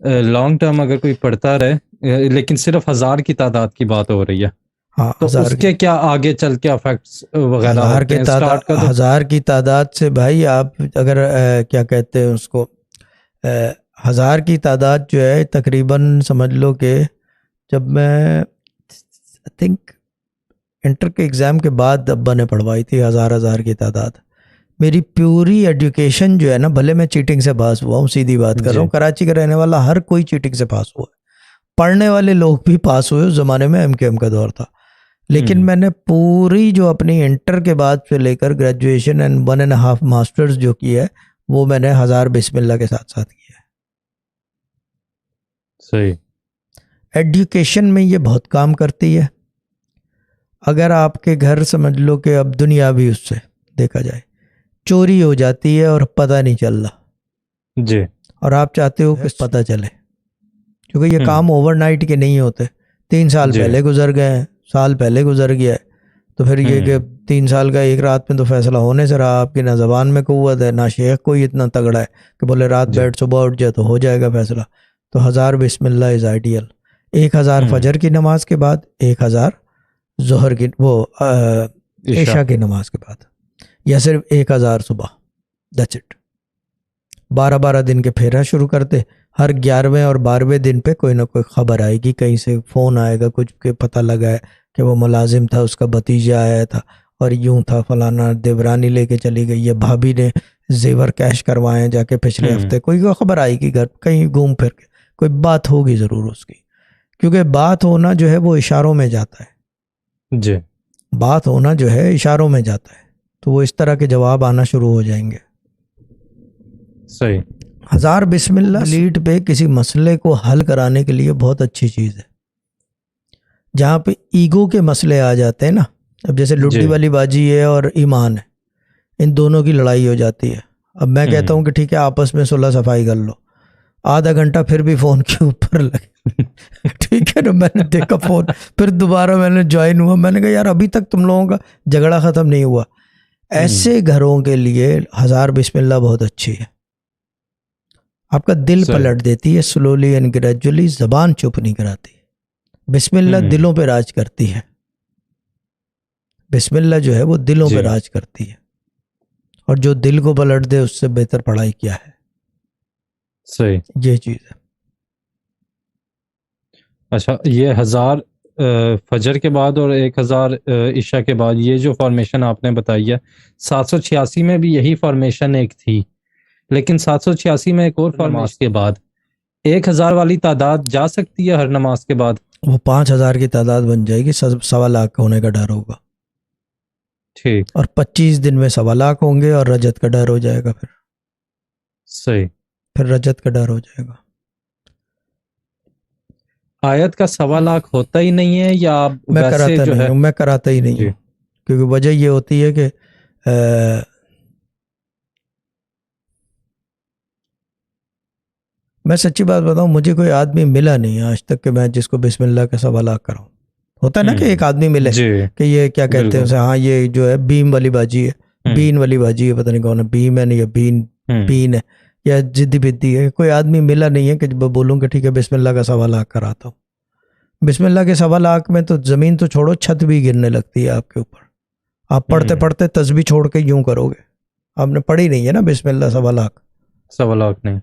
Long term अगर कोई पढ़ता रहे, लेकिन सिर्फ 1000 की तादाद की बात हो रही है, हाँ, तो 1000 उसके क्या आगे चल के इफेक्ट्स वगैरह होते हैं? स्टार्ट का तो 1000 की तादाद से भाई आप अगर क्या कहते हैं उसको, 1000 की तादाद जो है तकरीबन समझ लो कि जब मैं आई थिंक इंटर के एग्ज़ाम के बाद अब्बा ने पढ़वाई थी 1000 की तादाद। मेरी पूरी एजुकेशन जो है ना, भले मैं चीटिंग से पास हुआ हूँ, सीधी बात कर रहा हूँ, कराची का रहने वाला हर कोई चीटिंग से पास हुआ है, पढ़ने वाले लोग भी पास हुए, उस ज़माने में एमकेएम का दौर था। लेकिन मैंने पूरी जो अपनी इंटर के बाद से लेकर ग्रेजुएशन एंड 1.5 मास्टर्स जो की है वो मैंने 1000 बिस्मिल्लाह के साथ साथ किया है। सही। एजुकेशन में ये बहुत काम करती है। अगर आपके घर समझ लो कि अब दुनिया भी उससे देखा जाए चोरी हो जाती है और पता नहीं चल रहा जी, और आप चाहते हो कि पता चले, क्योंकि ये काम ओवरनाइट के नहीं होते। 3 साल पहले गुजर गए हैं, साल पहले गुजर गया है, तो फिर ये कि 3 साल का एक रात में तो फैसला होने से रहा। आपकी ना ज़बान में क़ुव्वत है, ना शेख कोई इतना तगड़ा है कि बोले रात बैठ सुबह उठ जाए तो हो जाएगा फैसला। तो 1000 बिस्मिल्लाह इज़ आइडियल। 1000 फजर की नमाज के बाद, 1000 ज़ोहर की वो इशा की नमाज के बाद, या सिर्फ 1000 सुबह, दैट्स इट। 12-12 दिन के फेरा शुरू करते। हर 11वें और 12वें दिन पे कोई ना कोई ख़बर आएगी, कहीं से फ़ोन आएगा, कुछ के पता लगा है कि वो मुलाजिम था, उसका भतीजा आया था और यूं था, फलाना देवरानी लेके चली गई है, भाभी ने जेवर कैश करवाए जाके पिछले हफ्ते, कोई खबर आएगी घर कहीं घूम फिर के, कोई बात होगी ज़रूर उसकी, क्योंकि बात होना जो है वो इशारों में जाता है जी, बात होना जो है इशारों में जाता है, तो वो इस तरह के जवाब आना शुरू हो जाएंगे। सही। 1000 बिस्मिल्लाह लीड पे किसी मसले को हल कराने के लिए बहुत अच्छी चीज़ है। जहाँ पे ईगो के मसले आ जाते हैं ना, अब जैसे लुड्डी वाली बाजी है और ईमान है, इन दोनों की लड़ाई हो जाती है। अब मैं कहता हूँ कि ठीक है आपस में सुलह सफाई कर लो, आधा घंटा फिर भी फ़ोन के ऊपर लगे ठीक है ना, मैंने देखा फ़ोन, फिर दोबारा मैंने ज्वाइन हुआ, मैंने कहा यार अभी तक तुम लोगों का झगड़ा ख़त्म नहीं हुआ। ऐसे घरों के लिए 1000 बिस्मिल्लाह बहुत अच्छी है। आपका दिल पलट देती है स्लोली एंड ग्रेजुअली, ज़बान चुप नहीं कराती। बिस्मिल्लाह दिलों पे राज करती है। बिस्मिल्लाह जो है वो दिलों पे राज करती है, और जो दिल को पलट दे उससे बेहतर पढ़ाई क्या है। सही, ये चीज़ है। अच्छा, ये 1000 फजर के बाद और 1000 ईशा के बाद, ये जो फॉर्मेशन आपने बताई है, 786 में भी यही फॉर्मेशन एक थी, लेकिन 786 में एक और नमाज के बाद 1000 वाली तादाद जा सकती है हर नमाज के बाद? वो 5000 की तादाद बन जाएगी, 1.25 लाख होने का डर होगा। ठीक। और 25 दिन में 1.25 लाख होंगे और रजत का डर हो जाएगा। फिर सही, फिर रजत का डर हो जाएगा। आयत का 1.25 लाख होता ही नहीं है, या मैं वैसे कराता जो नहीं है? हूँ, मैं कराता ही नहीं हूँ, क्योंकि वजह ये होती है कि मैं सच्ची बात बताऊं, मुझे कोई आदमी मिला नहीं आज तक कि मैं जिसको बिस्मिल्लाह का 1.25 लाख कराऊं। होता है ना कि एक आदमी मिले कि ये क्या कहते हैं उसे, हाँ ये जो है बीम वाली बाजी है, बीन वाली बाजी है, पता नहीं कौन है, बीम है या बीन है या जिद्दी बिद्दी है। कोई आदमी मिला नहीं है कि बोलूँ कि ठीक है बिस्मिल्लाह का 1.25 लाख कराता हूँ। बिस्मिल्लाह के 1.25 लाख में तो ज़मीन तो छोड़ो, छत भी गिरने लगती है आपके ऊपर। आप पढ़ते पढ़ते तस्बीह छोड़ के यूं करोगे, आपने पढ़ी नहीं है ना बिस्मिल्लाह 1.25 लाख। 1.25 लाख नहीं।